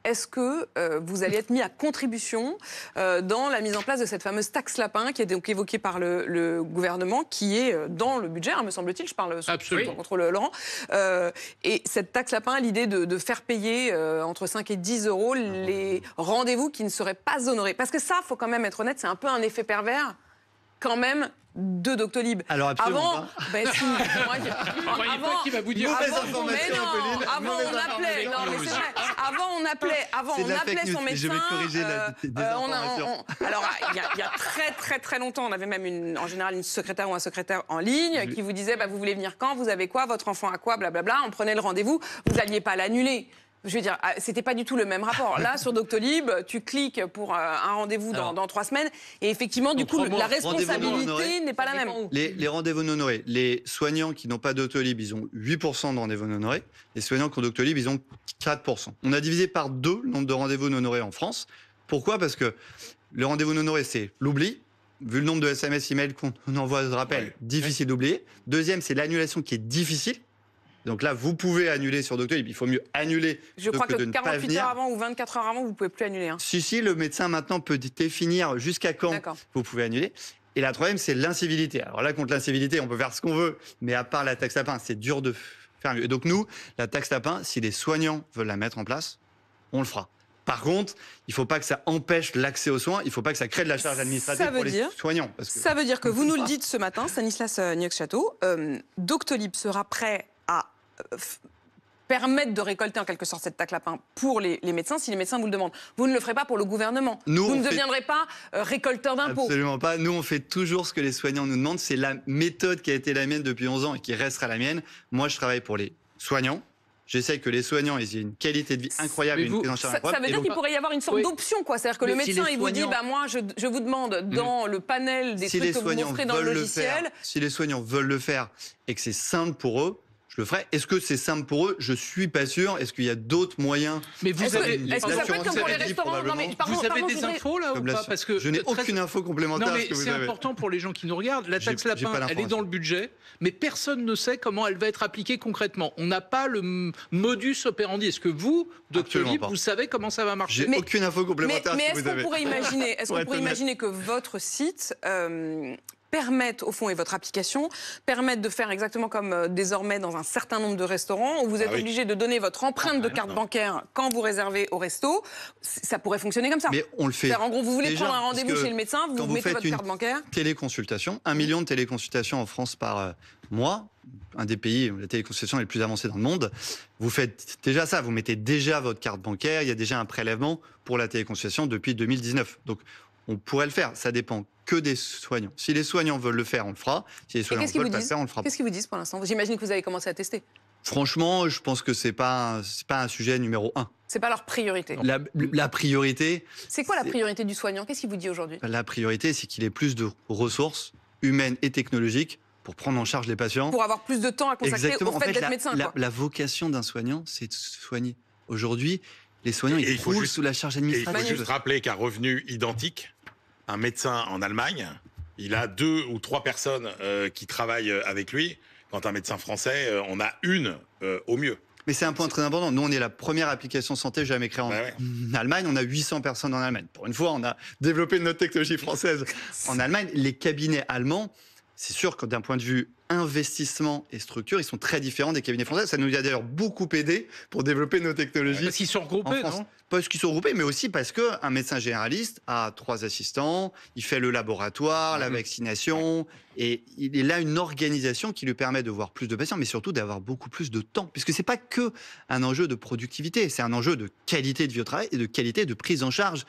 est-ce que vous allez être mis à contribution dans la mise en place de cette fameuse taxe lapin qui est donc évoquée par le gouvernement, qui est dans le budget, me semble-t-il, je parle sous ton contrôle, Laurent. Et cette taxe lapin, l'idée de faire payer entre 5 et 10 euros les rendez-vous qui ne seraient pas honorés. Parce que ça, il faut quand même être honnête, c'est un peu un effet pervers, quand même, de Doctolib. Alors absolument avant, ben, si, qui va vous dire avant on appelait, non mais c'est vrai, avant on appelait son médecin. Je vais corriger la désinformation. Alors il y a très longtemps, on avait même en général une secrétaire ou un secrétaire en ligne qui vous disait vous voulez venir quand, vous avez quoi, votre enfant a quoi, blablabla. On prenait le rendez-vous, vous n'alliez pas l'annuler. Je veux dire, c'était pas du tout le même rapport. Là, sur Doctolib, tu cliques pour un rendez-vous dans 3 semaines, et effectivement, du coup, la responsabilité n'est pas la même. Les rendez-vous non honorés, les soignants qui n'ont pas Doctolib, ils ont 8% de rendez-vous non honorés. Les soignants qui ont Doctolib, ils ont 4%. On a divisé par 2 le nombre de rendez-vous non honorés en France. Pourquoi ? Parce que le rendez-vous non honoré, c'est l'oubli. Vu le nombre de SMS, emails qu'on envoie de rappel, difficile d'oublier. Deuxième, c'est l'annulation qui est difficile. Donc là, vous pouvez annuler sur Doctolib. Il faut mieux annuler. Je crois que 48 heures avant ou 24 heures avant, vous ne pouvez plus annuler. Si, le médecin maintenant peut définir jusqu'à quand vous pouvez annuler. Et la troisième, c'est l'incivilité. Alors là, contre l'incivilité, on peut faire ce qu'on veut, mais à part la taxe lapin, c'est dur de faire mieux. Et donc nous, la taxe lapin, si les soignants veulent la mettre en place, on le fera. Par contre, il ne faut pas que ça empêche l'accès aux soins, il ne faut pas que ça crée de la charge administrative pour les soignants. Ça veut dire que vous nous le dites ce matin, Stanislas Niox-Château, Doctolib sera prêt à permettre de récolter en quelque sorte cette taxe lapin pour les médecins si les médecins vous le demandent. Vous ne le ferez pas pour le gouvernement. Vous ne deviendrez pas récolteur d'impôts. Absolument pas. Nous, on fait toujours ce que les soignants nous demandent. C'est la méthode qui a été la mienne depuis 11 ans et qui restera la mienne. Moi, je travaille pour les soignants. J'essaie que les soignants aient une qualité de vie incroyable et une prise en charge incroyable. Ça veut dire qu'il pourrait y avoir une sorte d'option, quoi. C'est-à-dire que le médecin, il vous dit, moi, je vous demande dans le panel des trucs que vous m'offrez dans le logiciel. Si les soignants veulent le faire et que c'est simple pour eux, je le ferai. Est-ce que c'est simple pour eux ? Je suis pas sûr. Est-ce qu'il y a d'autres moyens ? Mais vous avez, est-ce que ça peut être comme pour les restaurants ? Non, mais vous avez des infos là ou pas ? Parce que je n'ai aucune info complémentaire. Non, mais c'est important pour les gens qui nous regardent. La taxe lapin, elle est dans le budget, mais personne ne sait comment elle va être appliquée concrètement. On n'a pas le modus operandi. Est-ce que vous, Doctolib, vous savez comment ça va marcher ? J'ai aucune info complémentaire. Mais est-ce qu'on pourrait imaginer que votre site permettent, au fond, et votre application, permettent de faire exactement comme désormais dans un certain nombre de restaurants, où vous êtes obligé de donner votre empreinte de carte bancaire quand vous réservez au resto. Ça pourrait fonctionner comme ça. Mais on le fait. En gros, vous voulez prendre un rendez-vous chez le médecin, vous mettez votre carte bancaire. Téléconsultation, 1 million de téléconsultations en France par mois, un des pays où la téléconsultation est le plus avancée dans le monde. Vous faites déjà ça, vous mettez déjà votre carte bancaire, il y a déjà un prélèvement pour la téléconsultation depuis 2019. Donc, on pourrait le faire, ça dépend que des soignants. Si les soignants veulent le faire, on le fera. Si les soignants veulent pas le faire, on le fera pas. Qu'est-ce qu'ils vous disent pour l'instant ? J'imagine que vous avez commencé à tester. Franchement, je pense que c'est pas un sujet numéro 1. C'est pas leur priorité. La priorité... C'est quoi la priorité du soignant ? Qu'est-ce qu'il vous dit aujourd'hui ? La priorité, c'est qu'il ait plus de ressources humaines et technologiques pour prendre en charge les patients. Pour avoir plus de temps à consacrer au fait d'être médecin. La vocation d'un soignant, c'est de soigner. Aujourd'hui, les soignants, ils croulent sous la charge administrative. Il faut juste rappeler qu'à revenu identique, un médecin en Allemagne, il a 2 ou 3 personnes qui travaillent avec lui. Quand un médecin français, on a une au mieux. Mais c'est un point très important. Nous, on est la première application santé jamais créée en Allemagne. On a 800 personnes en Allemagne. Pour une fois, on a développé notre technologie française en Allemagne. Les cabinets allemands, c'est sûr que d'un point de vue investissement et structure, ils sont très différents des cabinets français. Ça nous a d'ailleurs beaucoup aidé pour développer nos technologies. Parce qu'ils sont regroupés, non ? Parce qu'ils sont regroupés, mais aussi parce qu'un médecin généraliste a 3 assistants, il fait le laboratoire, la vaccination, et il a une organisation qui lui permet de voir plus de patients, mais surtout d'avoir beaucoup plus de temps. Puisque c'est pas que un enjeu de productivité, c'est un enjeu de qualité de vie au travail et de qualité de prise en charge